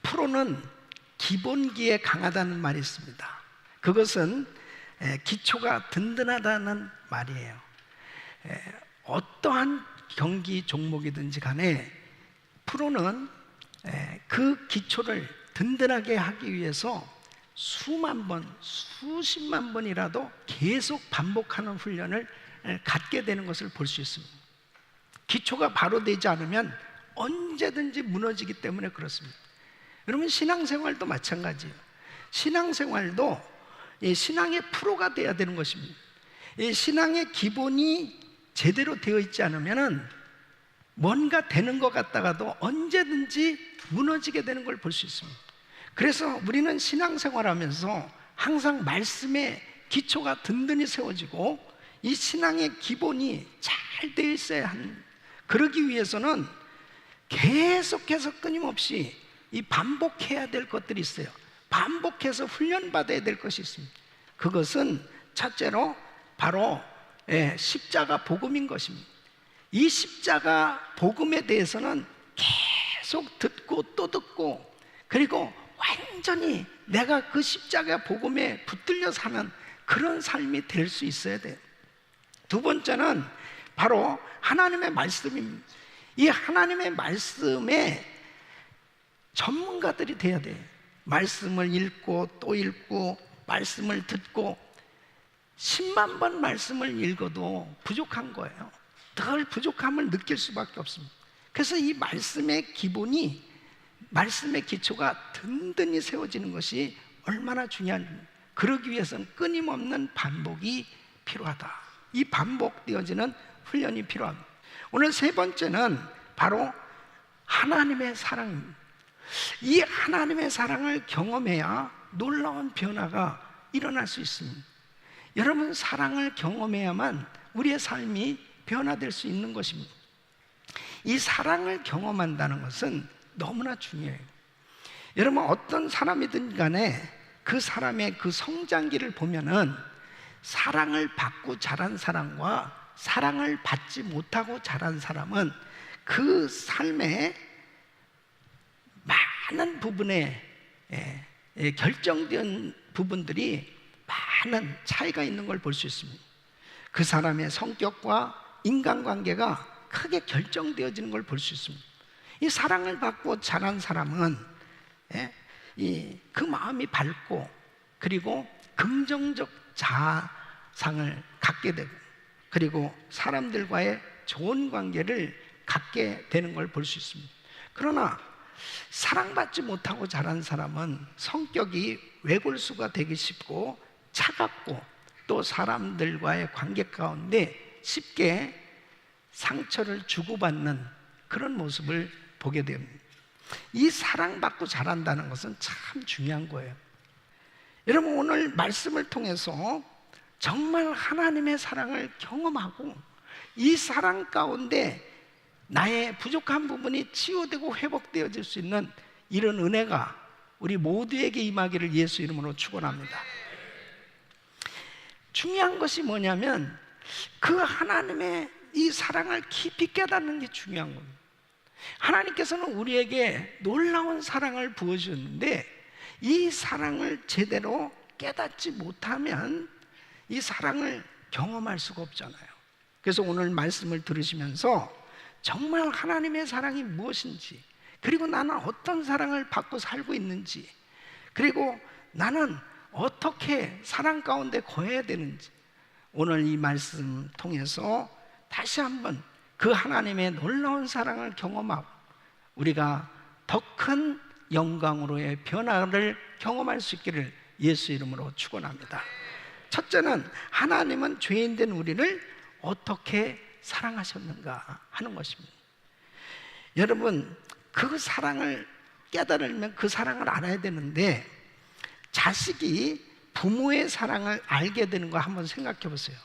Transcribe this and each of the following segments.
프로는 기본기에 강하다는 말이 있습니다. 그것은 기초가 든든하다는 말이에요. 어떠한 경기 종목이든지 간에 프로는 그 기초를 든든하게 하기 위해서 수만 번, 수십만 번이라도 계속 반복하는 훈련을 갖게 되는 것을 볼 수 있습니다. 기초가 바로 되지 않으면 언제든지 무너지기 때문에 그렇습니다. 여러분, 신앙생활도 마찬가지예요. 신앙생활도 신앙의 프로가 되어야 되는 것입니다. 신앙의 기본이 제대로 되어 있지 않으면 뭔가 되는 것 같다가도 언제든지 무너지게 되는 걸 볼 수 있습니다. 그래서 우리는 신앙생활하면서 항상 말씀의 기초가 든든히 세워지고 이 신앙의 기본이 잘 되어 있어야 하는, 그러기 위해서는 계속해서 끊임없이 이 반복해야 될 것들이 있어요. 반복해서 훈련받아야 될 것이 있습니다. 그것은 첫째로 바로 십자가 복음인 것입니다. 이 십자가 복음에 대해서는 계속 듣고 또 듣고, 그리고 완전히 내가 그 십자가 복음에 붙들려 사는 그런 삶이 될 수 있어야 돼요. 두 번째는 바로 하나님의 말씀입니다. 이 하나님의 말씀에 전문가들이 돼야 돼요. 말씀을 읽고 또 읽고 말씀을 듣고 10만 번 말씀을 읽어도 부족한 거예요. 늘 부족함을 느낄 수밖에 없습니다. 그래서 이 말씀의 기본이, 말씀의 기초가 든든히 세워지는 것이 얼마나 중요한지, 그러기 위해서는 끊임없는 반복이 필요하다. 이 반복되어지는 훈련이 필요합니다. 오늘 세 번째는 바로 하나님의 사랑입니다. 이 하나님의 사랑을 경험해야 놀라운 변화가 일어날 수 있습니다. 여러분, 사랑을 경험해야만 우리의 삶이 변화될 수 있는 것입니다. 이 사랑을 경험한다는 것은 너무나 중요해요. 여러분, 어떤 사람이든 간에 그 사람의 그 성장기를 보면은 사랑을 받고 자란 사람과 사랑을 받지 못하고 자란 사람은 그 삶의 많은 부분에 결정된 부분들이 많은 차이가 있는 걸 볼 수 있습니다. 그 사람의 성격과 인간관계가 크게 결정되어지는 걸 볼 수 있습니다. 이 사랑을 받고 자란 사람은 그 마음이 밝고, 그리고 긍정적 자상을 갖게 되고, 그리고 사람들과의 좋은 관계를 갖게 되는 걸 볼 수 있습니다. 그러나 사랑받지 못하고 자란 사람은 성격이 외골수가 되기 쉽고 차갑고, 또 사람들과의 관계 가운데 쉽게 상처를 주고받는 그런 모습을 보게 됩니다. 이 사랑받고 자란다는 것은 참 중요한 거예요. 여러분, 오늘 말씀을 통해서 정말 하나님의 사랑을 경험하고 이 사랑 가운데 나의 부족한 부분이 치유되고 회복되어질 수 있는 이런 은혜가 우리 모두에게 임하기를 예수 이름으로 축원합니다. 중요한 것이 뭐냐면 그 하나님의 이 사랑을 깊이 깨닫는 게 중요한 겁니다. 하나님께서는 우리에게 놀라운 사랑을 부어주셨는데 이 사랑을 제대로 깨닫지 못하면 이 사랑을 경험할 수가 없잖아요. 그래서 오늘 말씀을 들으시면서 정말 하나님의 사랑이 무엇인지, 그리고 나는 어떤 사랑을 받고 살고 있는지, 그리고 나는 어떻게 사랑 가운데 거해야 되는지, 오늘 이 말씀 통해서 다시 한번 그 하나님의 놀라운 사랑을 경험하고 우리가 더 큰 영광으로의 변화를 경험할 수 있기를 예수 이름으로 축원합니다. 첫째는 하나님은 죄인된 우리를 어떻게 사랑하셨는가 하는 것입니다. 여러분, 그 사랑을 깨달으면 그 사랑을 알아야 되는데, 자식이 부모의 사랑을 알게 되는 거 한번 생각해 보세요.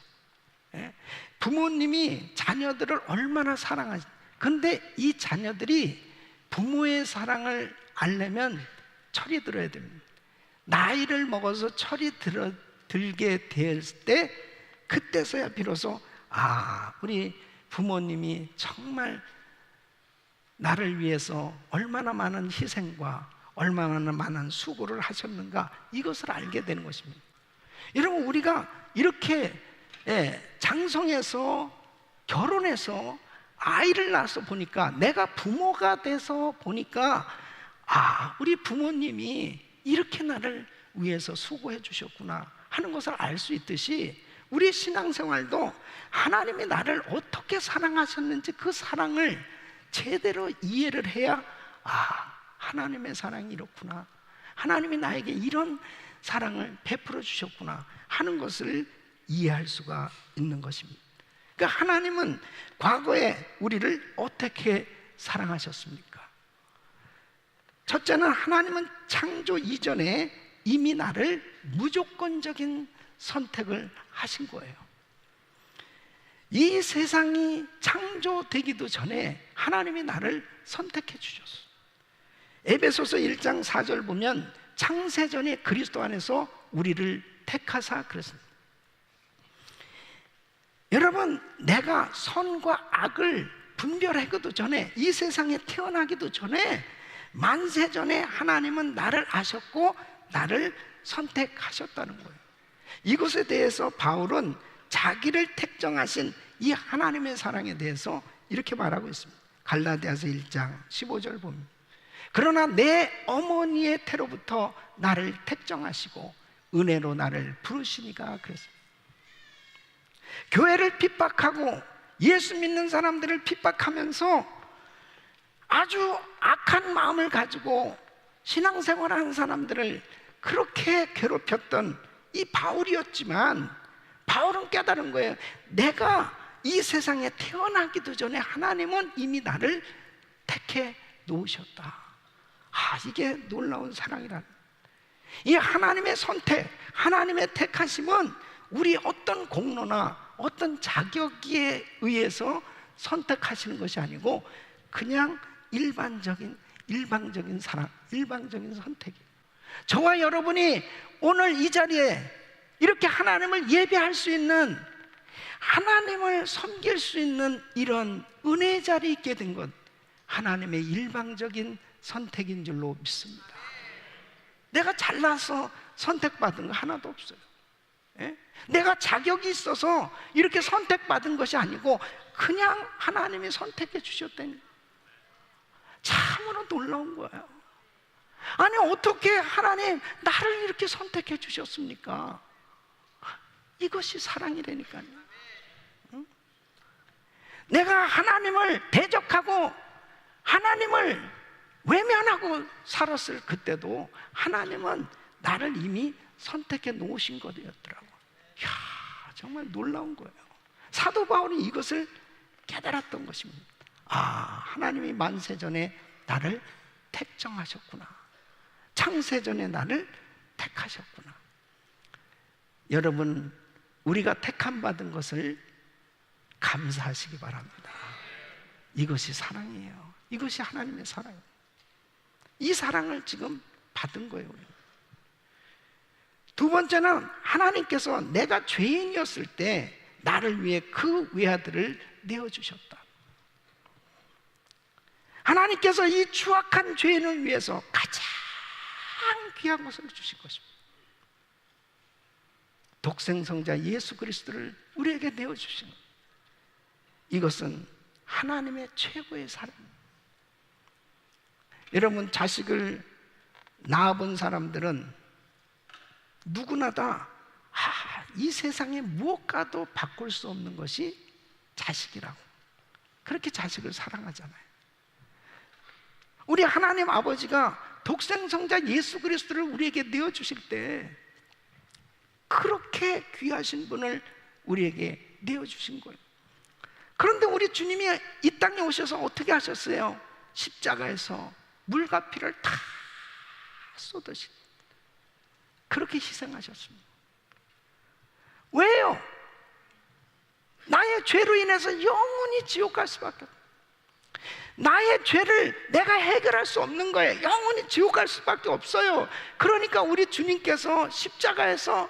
부모님이 자녀들을 얼마나 사랑하지, 근데 이 자녀들이 부모의 사랑을 알려면 철이 들어야 됩니다. 나이를 먹어서 철이 들게 될 때, 그때서야 비로소 우리 부모님이 정말 나를 위해서 얼마나 많은 희생과 얼마나 많은 수고를 하셨는가, 이것을 알게 되는 것입니다. 여러분, 우리가 이렇게 장성해서 결혼해서 아이를 낳아서 보니까, 내가 부모가 돼서 보니까, 우리 부모님이 이렇게 나를 위해서 수고해 주셨구나 하는 것을 알 수 있듯이, 우리 신앙생활도 하나님이 나를 어떻게 사랑하셨는지 그 사랑을 제대로 이해를 해야, 하나님의 사랑이 이렇구나, 하나님이 나에게 이런 사랑을 베풀어 주셨구나 하는 것을 이해할 수가 있는 것입니다. 그러니까 하나님은 과거에 우리를 어떻게 사랑하셨습니까? 첫째는, 하나님은 창조 이전에 이미 나를 무조건적인 선택을 하신 거예요. 이 세상이 창조되기도 전에 하나님이 나를 선택해 주셨어요. 에베소서 1장 4절 보면, 창세전에 그리스도 안에서 우리를 택하사 그랬습니다. 여러분, 내가 선과 악을 분별하기도 전에, 이 세상에 태어나기도 전에, 만세전에 하나님은 나를 아셨고 나를 선택하셨다는 거예요. 이것에 대해서 바울은 자기를 택정하신 이 하나님의 사랑에 대해서 이렇게 말하고 있습니다. 갈라디아서 1장 15절 보면, 그러나 내 어머니의 태로부터 나를 택정하시고 은혜로 나를 부르시니가 그랬습니다. 교회를 핍박하고 예수 믿는 사람들을 핍박하면서 아주 악한 마음을 가지고 신앙생활하는 사람들을 그렇게 괴롭혔던 이 바울이었지만, 바울은 깨달은 거예요. 내가 이 세상에 태어나기도 전에 하나님은 이미 나를 택해 놓으셨다. 이게 놀라운 사랑이란, 이 하나님의 선택, 하나님의 택하심은 우리 어떤 공로나 어떤 자격에 의해서 선택하시는 것이 아니고, 그냥 일방적인 사랑, 일방적인 선택이에요. 저와 여러분이 오늘 이 자리에 이렇게 하나님을 예배할 수 있는, 하나님을 섬길 수 있는 이런 은혜의 자리에 있게 된 것, 하나님의 일방적인 선택인 줄로 믿습니다. 내가 잘나서 선택받은 거 하나도 없어요. 내가 자격이 있어서 이렇게 선택받은 것이 아니고, 그냥 하나님이 선택해 주셨다니, 참으로 놀라운 거예요. 아니, 어떻게 하나님 나를 이렇게 선택해 주셨습니까? 이것이 사랑이라니까요. 내가 하나님을 대적하고 하나님을 외면하고 살았을 그때도 하나님은 나를 이미 선택해 놓으신 거였더라고요. 정말 놀라운 거예요. 사도 바울이 이것을 깨달았던 것입니다. 하나님이 만세전에 나를 택정하셨구나, 창세전에 나를 택하셨구나. 여러분, 우리가 택함 받은 것을 감사하시기 바랍니다. 이것이 사랑이에요. 이것이 하나님의 사랑이에요. 이 사랑을 지금 받은 거예요. 두 번째는, 하나님께서 내가 죄인이었을 때 나를 위해 그 외아들을 내어주셨다. 하나님께서 이 추악한 죄인을 위해서 가장 귀한 것을 주신 것입니다. 독생성자 예수 그리스도를 우리에게 내어주신 것, 이것은 하나님의 최고의 사랑입니다. 여러분, 자식을 낳아본 사람들은 누구나 다 이 세상에 무엇과도 바꿀 수 없는 것이 자식이라고, 그렇게 자식을 사랑하잖아요. 우리 하나님 아버지가 독생성자 예수 그리스도를 우리에게 내어주실 때 그렇게 귀하신 분을 우리에게 내어주신 거예요. 그런데 우리 주님이 이 땅에 오셔서 어떻게 하셨어요? 십자가에서 물과 피를 다 쏟으신, 그렇게 희생하셨습니다. 왜요? 나의 죄로 인해서 영원히 지옥 갈 수밖에 없어요. 나의 죄를 내가 해결할 수 없는 거예요. 영원히 지옥 갈 수밖에 없어요. 그러니까 우리 주님께서 십자가에서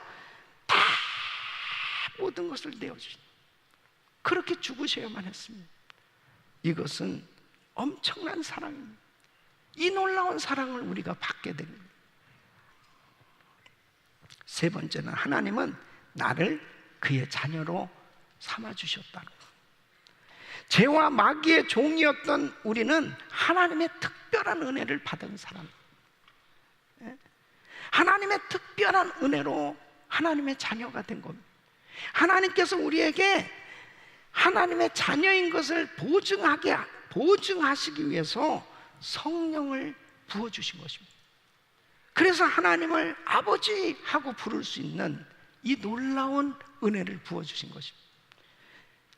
다 모든 것을 내어주신, 그렇게 죽으셔야만 했습니다. 이것은 엄청난 사랑입니다. 이 놀라운 사랑을 우리가 받게 됩니다. 세 번째는 하나님은 나를 그의 자녀로 삼아주셨다는 것. 죄와 마귀의 종이었던 우리는 하나님의 특별한 은혜를 받은 사람, 하나님의 특별한 은혜로 하나님의 자녀가 된 겁니다. 하나님께서 우리에게 하나님의 자녀인 것을 보증하시기 위해서 성령을 부어주신 것입니다. 그래서 하나님을 아버지 하고 부를 수 있는 이 놀라운 은혜를 부어주신 것입니다.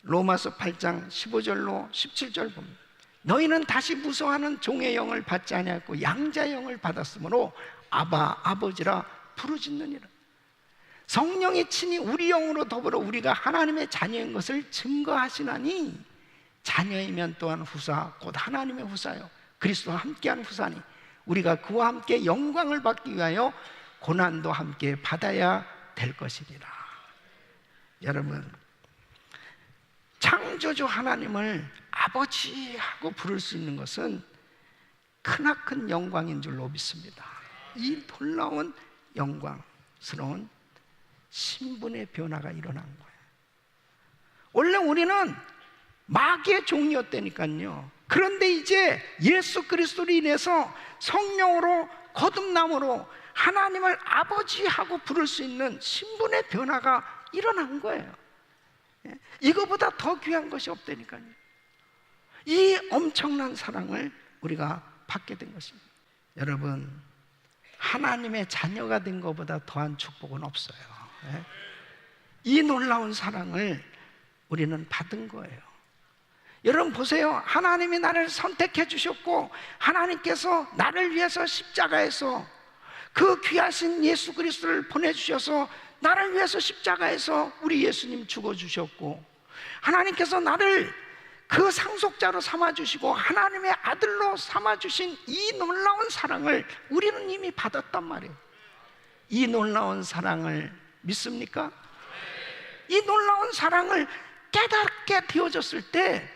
로마서 8장 15절로 17절 봅니다. 너희는 다시 무서워하는 종의 영을 받지 아니하였고 양자의 영을 받았으므로 아바 아버지라 부르짖느니라. 성령이 친히 우리 영으로 더불어 우리가 하나님의 자녀인 것을 증거하시나니 자녀이면 또한 후사 곧 하나님의 후사요 그리스도와 함께한 후사니 우리가 그와 함께 영광을 받기 위하여 고난도 함께 받아야 될 것이니라. 여러분, 창조주 하나님을 아버지하고 부를 수 있는 것은 크나큰 영광인 줄로 믿습니다. 이 놀라운 영광스러운 신분의 변화가 일어난 거예요. 원래 우리는 마귀의 종이었다니까요. 그런데 이제 예수 그리스도로 인해서 성령으로 거듭남으로 하나님을 아버지하고 부를 수 있는 신분의 변화가 일어난 거예요. 이거보다 더 귀한 것이 없다니까요. 이 엄청난 사랑을 우리가 받게 된 것입니다. 여러분, 하나님의 자녀가 된 것보다 더한 축복은 없어요. 이 놀라운 사랑을 우리는 받은 거예요. 여러분 보세요. 하나님이 나를 선택해 주셨고 하나님께서 나를 위해서 십자가에서 그 귀하신 예수 그리스도를 보내주셔서 나를 위해서 십자가에서 우리 예수님 죽어주셨고 하나님께서 나를 그 상속자로 삼아주시고 하나님의 아들로 삼아주신 이 놀라운 사랑을 우리는 이미 받았단 말이에요. 이 놀라운 사랑을 믿습니까? 이 놀라운 사랑을 깨닫게 되어졌을 때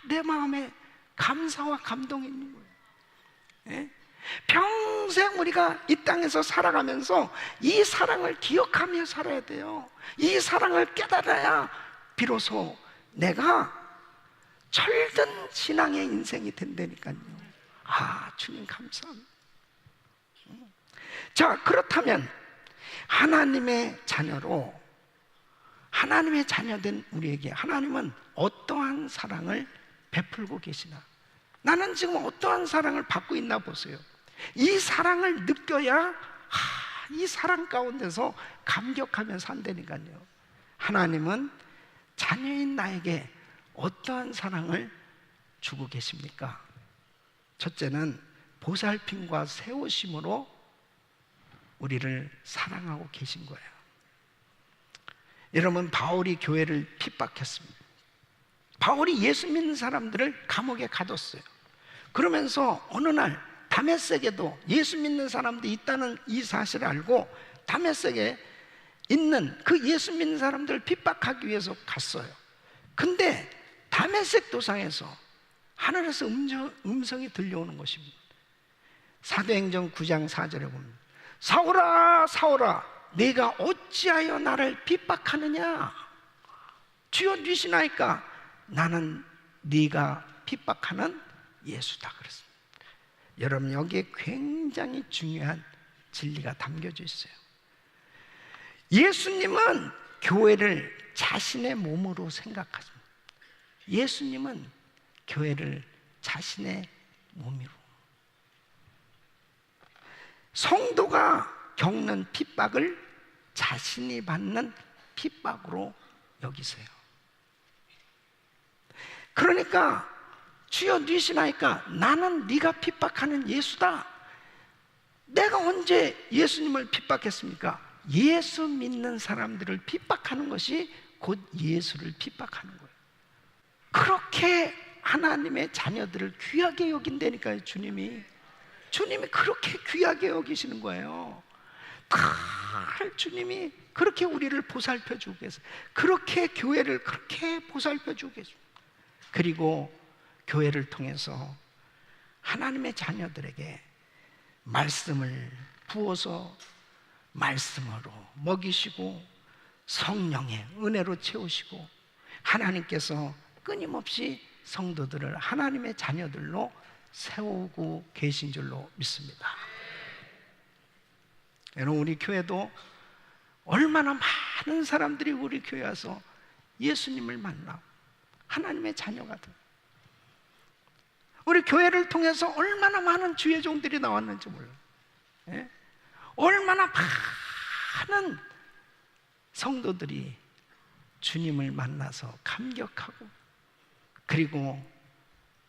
내 마음에 감사와 감동이 있는 거예요. 평생 우리가 이 땅에서 살아가면서 이 사랑을 기억하며 살아야 돼요. 이 사랑을 깨달아야 비로소 내가 철든 신앙의 인생이 된다니까요. 주님 감사합니다. 자, 그렇다면 하나님의 자녀로 하나님의 자녀된 우리에게 하나님은 어떠한 사랑을 베풀고 계시나? 나는 지금 어떠한 사랑을 받고 있나 보세요. 이 사랑을 느껴야 이 사랑 가운데서 감격하며 산다니까요. 하나님은 자녀인 나에게 어떠한 사랑을 주고 계십니까? 첫째는 보살핌과 세우심으로 우리를 사랑하고 계신 거예요. 여러분, 바울이 교회를 핍박했습니다. 바울이 예수 믿는 사람들을 감옥에 가뒀어요. 그러면서 어느 날 다메섹에도 예수 믿는 사람들이 있다는 이 사실을 알고 다메섹에 있는 그 예수 믿는 사람들을 핍박하기 위해서 갔어요. 근데 다메섹 도상에서 하늘에서 음성이 들려오는 것입니다. 사도행전 9장 4절에 보면 사울아 사울아 네가 어찌하여 나를 핍박하느냐? 주여 누구시나이까? 나는 네가 핍박하는 예수다 그랬습니다. 여러분, 여기에 굉장히 중요한 진리가 담겨져 있어요. 예수님은 교회를 자신의 몸으로 생각하십니다. 예수님은 교회를 자신의 몸으로, 성도가 겪는 핍박을 자신이 받는 핍박으로 여기세요. 그러니까 주여 누구시나이까? 나는 네가 핍박하는 예수다. 내가 언제 예수님을 핍박했습니까? 예수 믿는 사람들을 핍박하는 것이 곧 예수를 핍박하는 거예요. 그렇게 하나님의 자녀들을 귀하게 여긴다니까요. 주님이 그렇게 귀하게 여기시는 거예요. 다 주님이 그렇게 우리를 보살펴 주고 계세요. 그렇게 교회를 그렇게 보살펴 주고 계세요. 그리고 교회를 통해서 하나님의 자녀들에게 말씀을 부어서 말씀으로 먹이시고 성령의 은혜로 채우시고 하나님께서 끊임없이 성도들을 하나님의 자녀들로 세우고 계신 줄로 믿습니다. 여러분, 우리 교회도 얼마나 많은 사람들이 우리 교회 와서 예수님을 만나고 하나님의 자녀가 돼. 우리 교회를 통해서 얼마나 많은 주의 종들이 나왔는지 몰라요. 예? 얼마나 많은 성도들이 주님을 만나서 감격하고 그리고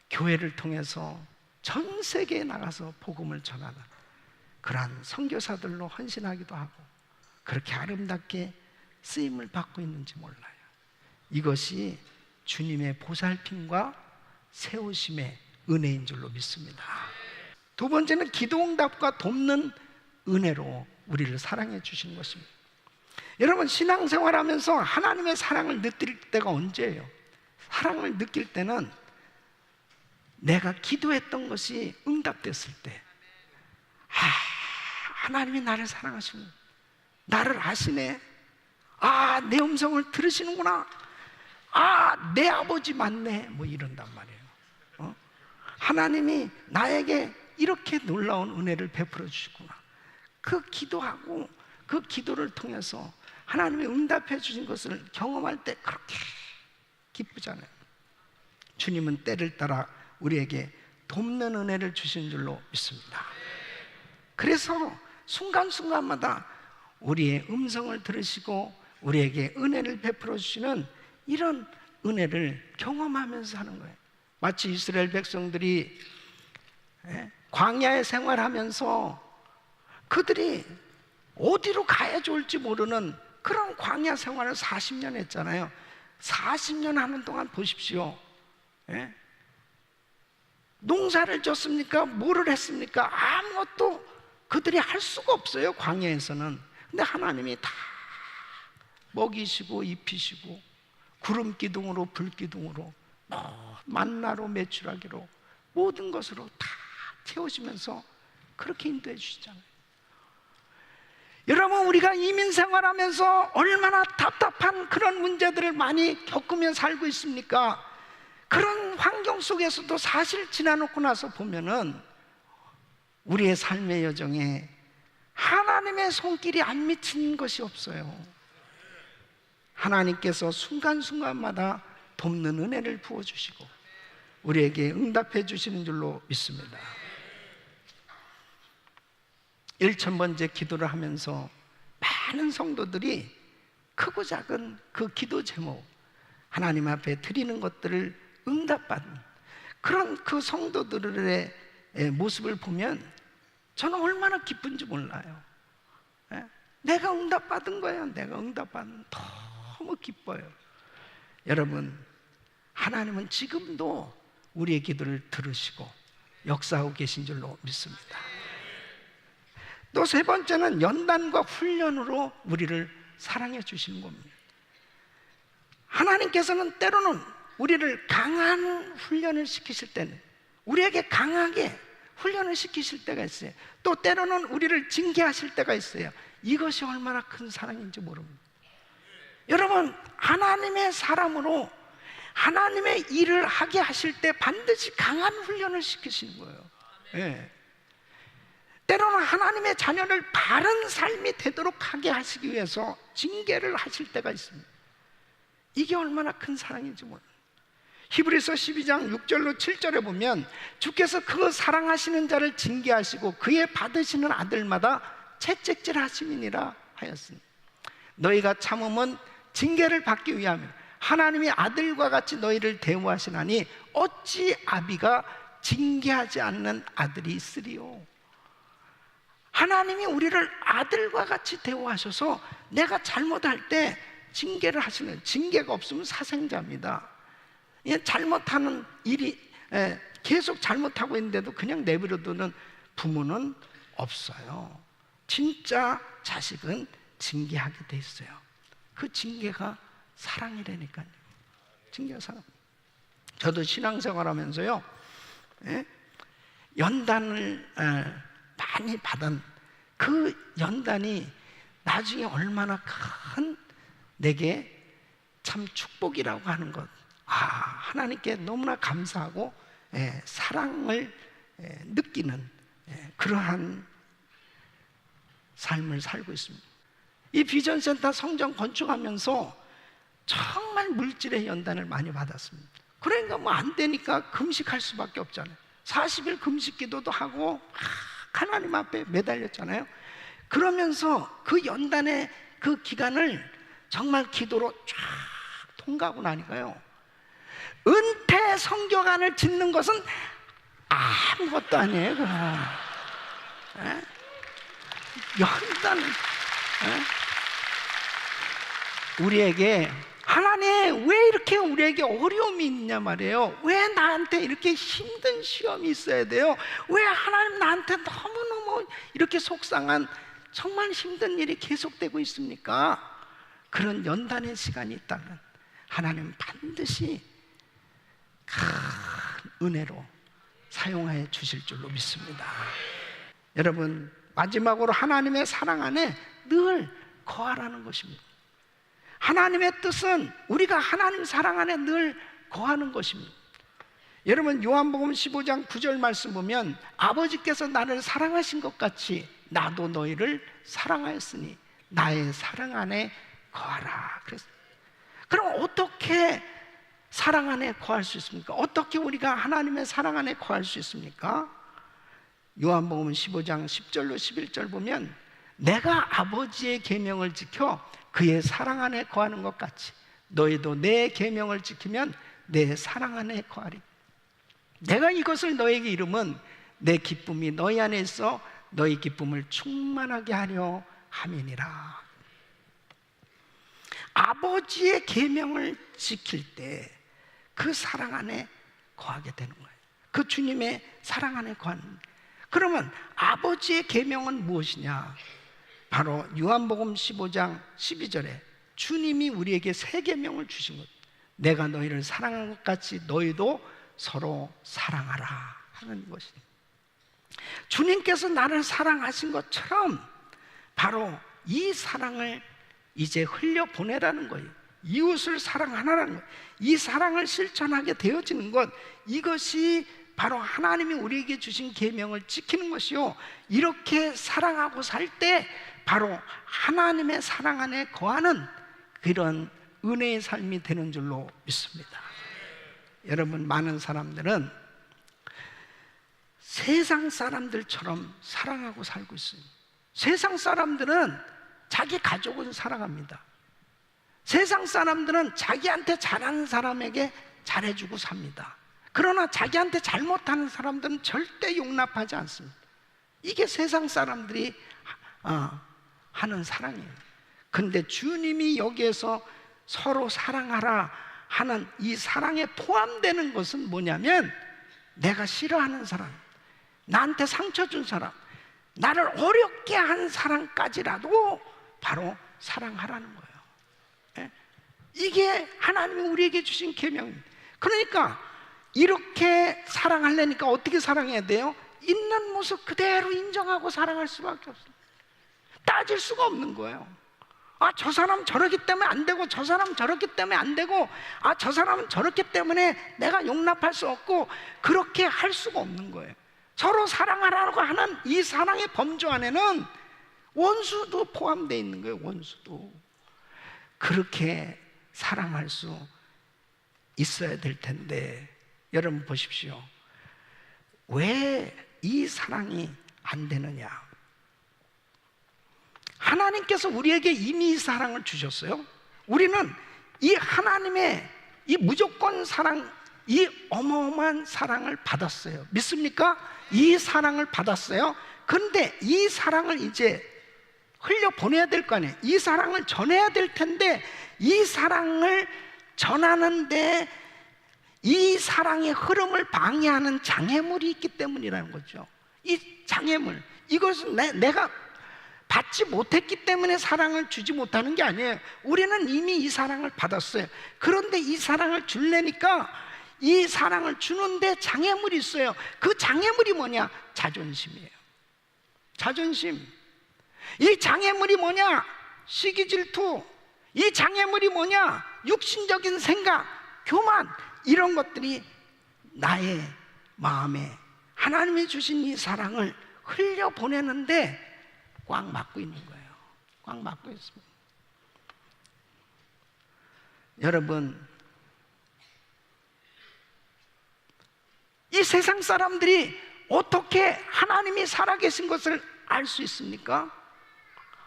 교회를 통해서 전 세계에 나가서 복음을 전하는 그러한 선교사들로 헌신하기도 하고 그렇게 아름답게 쓰임을 받고 있는지 몰라요. 이것이 주님의 보살핌과 세우심의 은혜인 줄로 믿습니다. 두 번째는 기도응답과 돕는 은혜로 우리를 사랑해 주시는 것입니다. 여러분, 신앙생활하면서 하나님의 사랑을 느낄 때가 언제예요? 사랑을 느낄 때는 내가 기도했던 것이 응답됐을 때, 하나님이 나를 사랑하시는, 나를 아시네. 내 음성을 들으시는구나. 내 아버지 맞네. 뭐 이런단 말이에요. 하나님이 나에게 이렇게 놀라운 은혜를 베풀어 주시구나. 그 기도하고 그 기도를 통해서 하나님이 응답해 주신 것을 경험할 때 그렇게 기쁘잖아요. 주님은 때를 따라 우리에게 돕는 은혜를 주신 줄로 믿습니다. 그래서 순간순간마다 우리의 음성을 들으시고 우리에게 은혜를 베풀어 주시는 이런 은혜를 경험하면서 하는 거예요. 마치 이스라엘 백성들이 광야에 생활하면서 그들이 어디로 가야 좋을지 모르는 그런 광야 생활을 40년 했잖아요. 40년 하는 동안 보십시오. 농사를 졌습니까? 뭐를 했습니까? 아무것도 그들이 할 수가 없어요, 광야에서는. 근데 하나님이 다 먹이시고 입히시고 구름 기둥으로 불 기둥으로 만나로 메추라기로 모든 것으로 다 채우시면서 그렇게 인도해 주시잖아요. 여러분, 우리가 이민 생활하면서 얼마나 답답한 그런 문제들을 많이 겪으며 살고 있습니까? 그런 환경 속에서도 사실 지나놓고 나서 보면은 우리의 삶의 여정에 하나님의 손길이 안 미친 것이 없어요. 하나님께서 순간순간마다 돕는 은혜를 부어주시고 우리에게 응답해 주시는 줄로 믿습니다. 1000번째 기도를 하면서 많은 성도들이 크고 작은 그 기도 제목, 하나님 앞에 드리는 것들을 응답받은 그런 그 성도들의 모습을 보면 저는 얼마나 기쁜지 몰라요. 내가 응답받은 거예요. 내가 응답받은, 너무 기뻐요. 여러분, 하나님은 지금도 우리의 기도를 들으시고 역사하고 계신 줄로 믿습니다. 또 세 번째는 연단과 훈련으로 우리를 사랑해 주시는 겁니다. 하나님께서는 때로는 우리를 강한 훈련을 시키실 때는 우리에게 강하게 훈련을 시키실 때가 있어요. 또 때로는 우리를 징계하실 때가 있어요. 이것이 얼마나 큰 사랑인지 모릅니다. 여러분, 하나님의 사람으로 하나님의 일을 하게 하실 때 반드시 강한 훈련을 시키시는 거예요. 때로는 하나님의 자녀를 바른 삶이 되도록 하게 하시기 위해서 징계를 하실 때가 있습니다. 이게 얼마나 큰 사랑인지 몰라요. 히브리서 12장 6절로 7절에 보면 주께서 그 사랑하시는 자를 징계하시고 그의 받으시는 아들마다 채찍질 하심이니라 하였으니 너희가 참음은 징계를 받기 위하며 하나님이 아들과 같이 너희를 대우하시나니 어찌 아비가 징계하지 않는 아들이 있으리요. 하나님이 우리를 아들과 같이 대우하셔서 내가 잘못할 때 징계를 하시는, 징계가 없으면 사생자입니다. 잘못하는 일이 계속 잘못하고 있는데도 그냥 내버려두는 부모는 없어요. 진짜 자식은 징계하게 돼 있어요. 그 징계가 사랑이라니까요. 징계가 사랑. 저도 신앙생활하면서요, 연단을 많이 받은 그 연단이 나중에 얼마나 큰 내게 참 축복이라고 하는 것, 하나님께 너무나 감사하고 사랑을 느끼는 그러한 삶을 살고 있습니다. 이 비전센터 성전 건축하면서 정말 물질의 연단을 많이 받았습니다. 그러니까 뭐 안 되니까 금식할 수밖에 없잖아요. 40일 금식 기도도 하고 하나님 앞에 매달렸잖아요. 그러면서 그 연단의 그 기간을 정말 기도로 쫙 통과하고 나니까요, 은퇴 성교관을 짓는 것은 아무것도 아니에요. 연단, 우리에게 하나님 왜 이렇게 우리에게 어려움이 있냐 말이에요. 왜 나한테 이렇게 힘든 시험이 있어야 돼요? 왜 하나님 나한테 너무너무 이렇게 속상한 정말 힘든 일이 계속되고 있습니까? 그런 연단의 시간이 있다면 하나님은 반드시 큰 은혜로 사용해 주실 줄로 믿습니다. 여러분, 마지막으로 하나님의 사랑 안에 늘 거하라는 것입니다. 하나님의 뜻은 우리가 하나님 사랑 안에 늘 거하는 것입니다. 여러분, 요한복음 15장 9절 말씀 보면 아버지께서 나를 사랑하신 것 같이 나도 너희를 사랑하였으니 나의 사랑 안에 거하라. 그럼 어떻게 사랑 안에 거할 수 있습니까? 어떻게 우리가 하나님의 사랑 안에 거할 수 있습니까? 요한복음 15장 10절로 11절 보면 내가 아버지의 계명을 지켜 그의 사랑 안에 거하는 것 같이 너희도 내 계명을 지키면 내 사랑 안에 거하리. 내가 이것을 너에게 이름은 내 기쁨이 너희 안에 있어 너희 기쁨을 충만하게 하려 함이니라. 아버지의 계명을 지킬 때 그 사랑 안에 거하게 되는 거예요. 그 주님의 사랑 안에 거하는 거예요. 그러면 아버지의 계명은 무엇이냐? 바로 요한복음 15장 12절에 주님이 우리에게 새 계명을 주신 것, 내가 너희를 사랑한 것 같이 너희도 서로 사랑하라 하는 것입니다. 주님께서 나를 사랑하신 것처럼 바로 이 사랑을 이제 흘려보내라는 거예요. 이웃을 사랑하라는 거예요. 이 사랑을 실천하게 되어지는 것, 이것이 바로 하나님이 우리에게 주신 계명을 지키는 것이요, 이렇게 사랑하고 살 때 바로 하나님의 사랑 안에 거하는 그런 은혜의 삶이 되는 줄로 믿습니다. 여러분, 많은 사람들은 세상 사람들처럼 사랑하고 살고 있어요. 세상 사람들은 자기 가족을 사랑합니다. 세상 사람들은 자기한테 잘하는 사람에게 잘해주고 삽니다. 그러나 자기한테 잘못하는 사람들은 절대 용납하지 않습니다. 이게 세상 사람들이 하는 사랑이에요. 근데 주님이 여기에서 서로 사랑하라 하는 이 사랑에 포함되는 것은 뭐냐면, 내가 싫어하는 사람, 나한테 상처 준 사람, 나를 어렵게 한 사람까지라도 바로 사랑하라는 거예요. 이게 하나님이 우리에게 주신 계명입니다. 그러니까 이렇게 사랑하려니까 어떻게 사랑해야 돼요? 있는 모습 그대로 인정하고 사랑할 수밖에 없어요. 따질 수가 없는 거예요. 저 사람 저러기 때문에 안 되고, 저 사람 저렇기 때문에 안 되고, 저 사람은 저렇기 때문에 내가 용납할 수 없고, 그렇게 할 수가 없는 거예요. 서로 사랑하라고 하는 이 사랑의 범주 안에는 원수도 포함되어 있는 거예요. 원수도. 그렇게 사랑할 수 있어야 될 텐데, 여러분 보십시오. 왜 이 사랑이 안 되느냐? 하나님께서 우리에게 이미 이 사랑을 주셨어요. 우리는 이 하나님의 이 무조건 사랑, 이 어마어마한 사랑을 받았어요. 믿습니까? 이 사랑을 받았어요. 그런데 이 사랑을 이제 흘려보내야 될 거 아니에요. 이 사랑을 전해야 될 텐데, 이 사랑을 전하는데 이 사랑의 흐름을 방해하는 장애물이 있기 때문이라는 거죠. 이 장애물, 이것은 내가 받지 못했기 때문에 사랑을 주지 못하는 게 아니에요. 우리는 이미 이 사랑을 받았어요. 그런데 이 사랑을 주려니까 이 사랑을 주는데 장애물이 있어요. 그 장애물이 뭐냐? 자존심이에요. 자존심. 이 장애물이 뭐냐? 시기 질투. 이 장애물이 뭐냐? 육신적인 생각, 교만. 이런 것들이 나의 마음에 하나님이 주신 이 사랑을 흘려보내는데 꽉 막고 있는 거예요. 꽉 막고 있습니다. 여러분, 이 세상 사람들이 어떻게 하나님이 살아계신 것을 알 수 있습니까?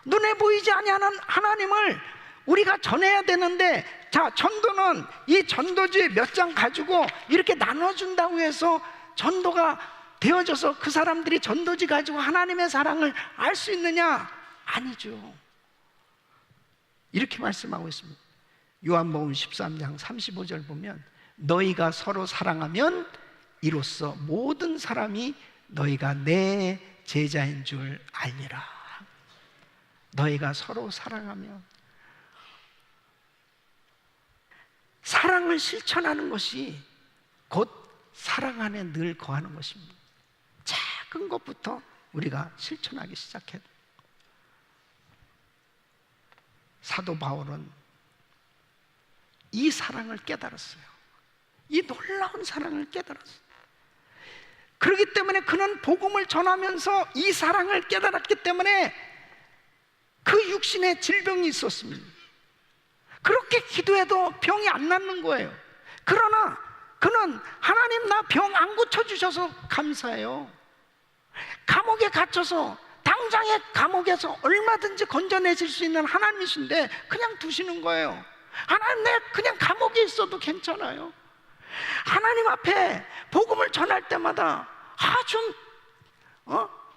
눈에 보이지 아니하는 하나님을 우리가 전해야 되는데, 자, 전도는 이 전도지 몇 장 가지고 이렇게 나눠준다고 해서 전도가 되어져서 그 사람들이 전도지 가지고 하나님의 사랑을 알 수 있느냐? 아니죠. 이렇게 말씀하고 있습니다. 요한복음 13장 35절 보면, 너희가 서로 사랑하면 이로써 모든 사람이 너희가 내 제자인 줄 알리라. 너희가 서로 사랑하면, 사랑을 실천하는 것이 곧 사랑 안에 늘 거하는 것입니다. 작은 것부터 우리가 실천하기 시작해야 돼요. 사도 바울은 이 사랑을 깨달았어요. 이 놀라운 사랑을 깨달았어요. 그렇기 때문에 그는 복음을 전하면서 이 사랑을 깨달았기 때문에 그 육신에 질병이 있었습니다. 그렇게 기도해도 병이 안 낫는 거예요. 그러나 그는 하나님, 나 병 안 고쳐주셔서 감사해요. 감옥에 갇혀서, 당장에 감옥에서 얼마든지 건져내실 수 있는 하나님이신데 그냥 두시는 거예요. 하나님, 내 그냥 감옥에 있어도 괜찮아요. 하나님 앞에 복음을 전할 때마다 좀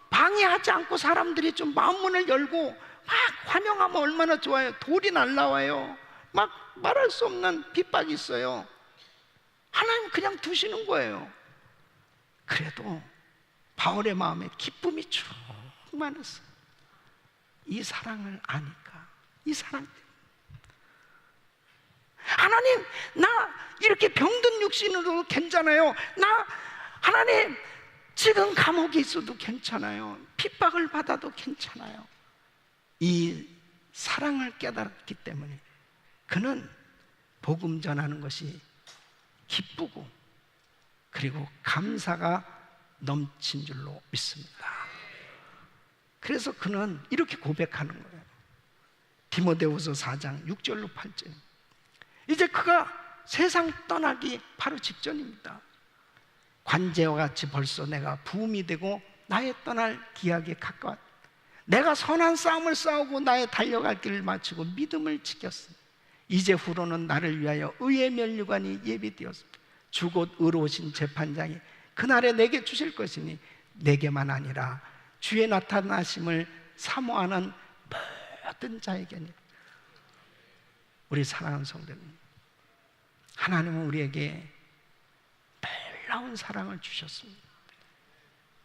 방해하지 않고 사람들이 좀 마음문을 열고 막 환영하면 얼마나 좋아요. 돌이 날라와요. 막 말할 수 없는 핍박이 있어요. 하나님 그냥 두시는 거예요. 그래도 바울의 마음에 기쁨이 충만했어요. 이 사랑을 아니까. 이 사랑. 하나님, 나 이렇게 병든 육신으로 괜찮아요. 나 하나님 지금 감옥에 있어도 괜찮아요. 핍박을 받아도 괜찮아요. 이 사랑을 깨달았기 때문에 그는 복음 전하는 것이 기쁘고 그리고 감사가 넘친 줄로 믿습니다. 그래서 그는 이렇게 고백하는 거예요. 디모데후서 4장 6절로 8절. 이제 그가 세상 떠나기 바로 직전입니다. 관제와 같이 벌써 내가 부음이 되고 나의 떠날 기약에 가까웠다. 내가 선한 싸움을 싸우고 나의 달려갈 길을 마치고 믿음을 지켰으니 이제 후로는 나를 위하여 의의 면류관이 예비되었습니다. 주 곧 의로우신 재판장이 그날에 내게 주실 것이니 내게만 아니라 주의 나타나심을 사모하는 모든 자에게니. 우리 사랑하는 성도님, 하나님은 우리에게 놀라운 사랑을 주셨습니다.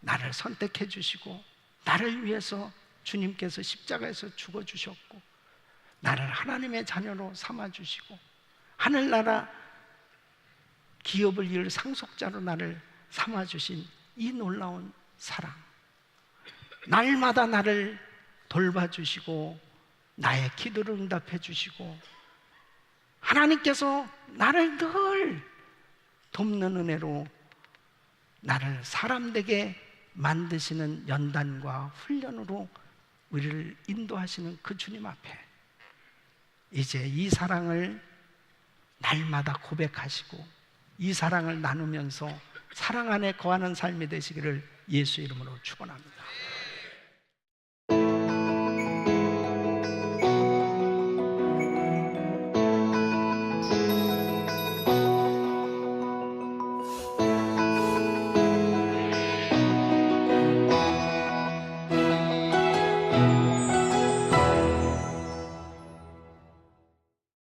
나를 선택해 주시고 나를 위해서 주님께서 십자가에서 죽어주셨고 나를 하나님의 자녀로 삼아주시고 하늘나라 기업을 이룰 상속자로 나를 삼아주신 이 놀라운 사랑, 날마다 나를 돌봐주시고 나의 기도를 응답해 주시고 하나님께서 나를 늘 돕는 은혜로 나를 사람되게 만드시는 연단과 훈련으로 우리를 인도하시는 그 주님 앞에 이제 이 사랑을 날마다 고백하시고 이 사랑을 나누면서 사랑 안에 거하는 삶이 되시기를 예수 이름으로 축원합니다.